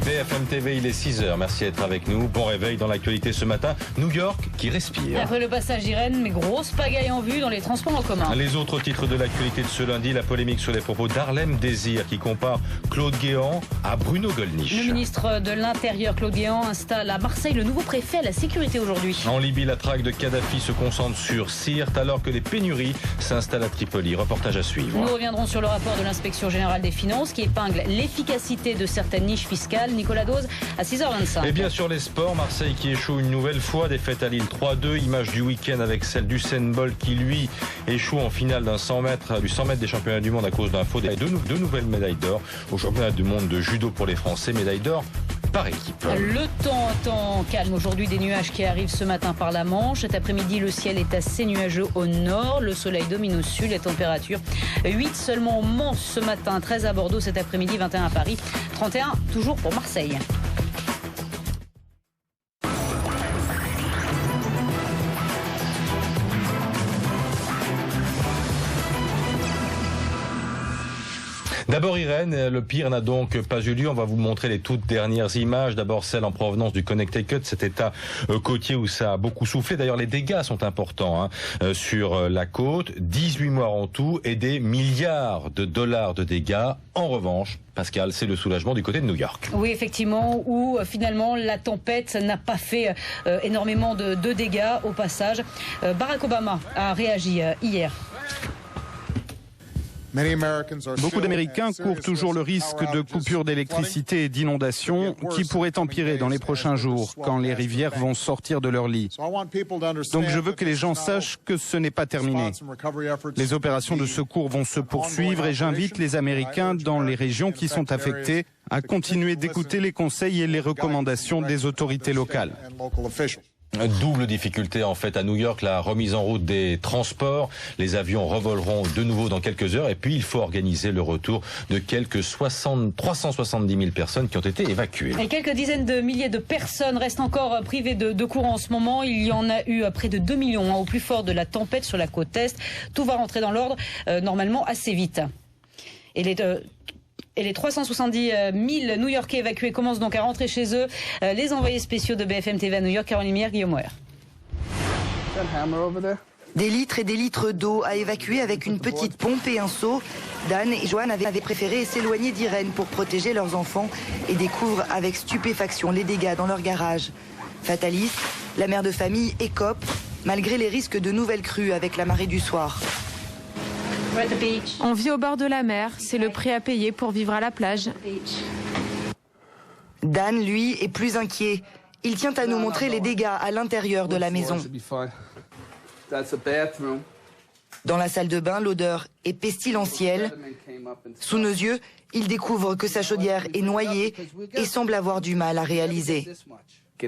BFM TV, il est 6h. Merci d'être avec nous. Bon réveil dans l'actualité ce matin. New York qui respire. Après le passage d'Irène, mais grosse pagaille en vue dans les transports en commun. Les autres titres de l'actualité de ce lundi, la polémique sur les propos d'Harlem Désir qui compare Claude Guéant à Bruno Gollnisch. Le ministre de l'Intérieur, Claude Guéant, installe à Marseille le nouveau préfet à la sécurité aujourd'hui. En Libye, la traque de Kadhafi se concentre sur Sirte alors que les pénuries s'installent à Tripoli. Reportage à suivre. Nous reviendrons sur le rapport de l'inspection générale des finances qui épingle l'efficacité de certaines niches fiscales. Nicolas Dose à 6h25. Et bien sûr les sports, Marseille qui échoue une nouvelle fois, défaite à Lille 3-2, image du week-end avec celle d'Usain Bolt qui lui échoue en finale du 100 mètres des championnats du monde à cause d'un faux. Deux nouvelles médailles d'or au championnat du monde de judo pour les Français, médaille d'or par équipe. Le temps calme aujourd'hui, des nuages qui arrivent ce matin par la Manche. Cet après-midi, le ciel est assez nuageux au nord. Le soleil domine au sud. Les températures 8 seulement au Mans ce matin, 13 à Bordeaux cet après-midi, 21 à Paris, 31 toujours pour Marseille. D'abord Irène, le pire n'a donc pas eu lieu. On va vous montrer les toutes dernières images. D'abord celle en provenance du Connecticut, cet état côtier où ça a beaucoup soufflé. D'ailleurs les dégâts sont importants sur la côte. 18 morts en tout et des milliards de dollars de dégâts. En revanche, Pascal, c'est le soulagement du côté de New York. Oui, effectivement, où finalement la tempête n'a pas fait énormément de dégâts au passage. Barack Obama a réagi hier. Beaucoup d'Américains courent toujours le risque de coupures d'électricité et d'inondations qui pourraient empirer dans les prochains jours quand les rivières vont sortir de leur lit. Donc je veux que les gens sachent que ce n'est pas terminé. Les opérations de secours vont se poursuivre et j'invite les Américains dans les régions qui sont affectées à continuer d'écouter les conseils et les recommandations des autorités locales. Double difficulté en fait à New York, la remise en route des transports. Les avions revoleront de nouveau dans quelques heures et puis il faut organiser le retour de quelques 370 000 personnes qui ont été évacuées. Et quelques dizaines de milliers de personnes restent encore privées de courant en ce moment. Il y en a eu près de 2 millions au plus fort de la tempête sur la côte est. Tout va rentrer dans l'ordre normalement assez vite. Et les 370 000 New-Yorkais évacués commencent donc à rentrer chez eux. Les envoyés spéciaux de BFM TV à New York, Caroline Mier, Guillaume Moer. Des litres et des litres d'eau à évacuer avec une petite pompe et un seau. Dan et Joanne avaient préféré s'éloigner d'Irène pour protéger leurs enfants et découvrent avec stupéfaction les dégâts dans leur garage. Fataliste, la mère de famille écope malgré les risques de nouvelles crues avec la marée du soir. On vit au bord de la mer, c'est le prix à payer pour vivre à la plage. Dan, lui, est plus inquiet. Il tient à nous montrer les dégâts à l'intérieur de la maison. Dans la salle de bain, l'odeur est pestilentielle. Sous nos yeux, il découvre que sa chaudière est noyée et semble avoir du mal à réaliser. Quand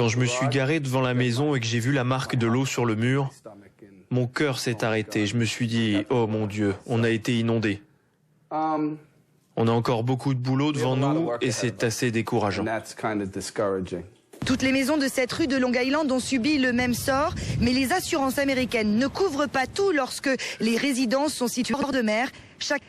je me suis garé devant la maison et que j'ai vu la marque de l'eau sur le mur, mon cœur s'est arrêté. Je me suis dit, oh mon Dieu, on a été inondés. On a encore beaucoup de boulot devant nous et c'est assez décourageant. Toutes les maisons de cette rue de Long Island ont subi le même sort, mais les assurances américaines ne couvrent pas tout lorsque les résidences sont situées hors de mer.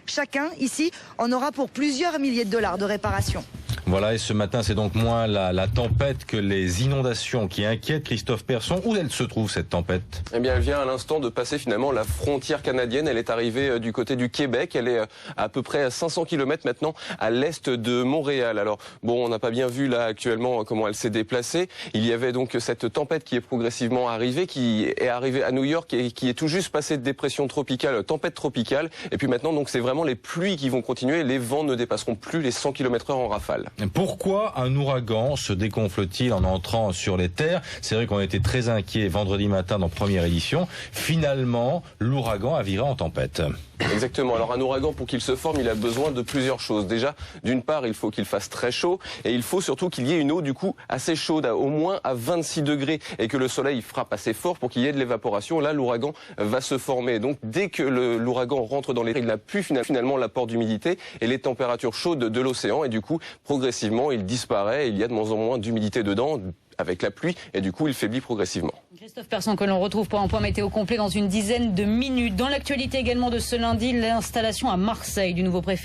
Chacun, ici, en aura pour plusieurs milliers de dollars de réparation. Voilà, et ce matin, c'est donc moins la tempête que les inondations qui inquiètent. Christophe Persson, où elle se trouve cette tempête? Eh bien, elle vient à l'instant de passer finalement la frontière canadienne. Elle est arrivée du côté du Québec. Elle est à peu près à 500 km maintenant à l'est de Montréal. Alors, bon, on n'a pas bien vu là actuellement comment elle s'est déplacée. Il y avait donc cette tempête qui est progressivement arrivée, qui est arrivée à New York et qui est tout juste passée de dépression tropicale, tempête tropicale. Et puis maintenant, donc, c'est vraiment les pluies qui vont continuer. Les vents ne dépasseront plus les 100 km/h en rafale. Pourquoi un ouragan se dégonfle-t-il en entrant sur les terres? C'est vrai qu'on était très inquiets vendredi matin dans première édition. Finalement, l'ouragan a viré en tempête. Exactement. Alors un ouragan, pour qu'il se forme, il a besoin de plusieurs choses. Déjà, d'une part, il faut qu'il fasse très chaud et il faut surtout qu'il y ait une eau du coup assez chaude, au moins à 26 degrés, et que le soleil frappe assez fort pour qu'il y ait de l'évaporation. Là, l'ouragan va se former. Donc dès que l'ouragan rentre dans les terres, il n'a plus finalement l'apport d'humidité et les températures chaudes de l'océan, et du coup, progressivement, il disparaît et il y a de moins en moins d'humidité dedans avec la pluie, et du coup il faiblit progressivement. Christophe Persson que l'on retrouve pour un point météo complet dans une dizaine de minutes. Dans l'actualité également de ce lundi, l'installation à Marseille du nouveau préfet.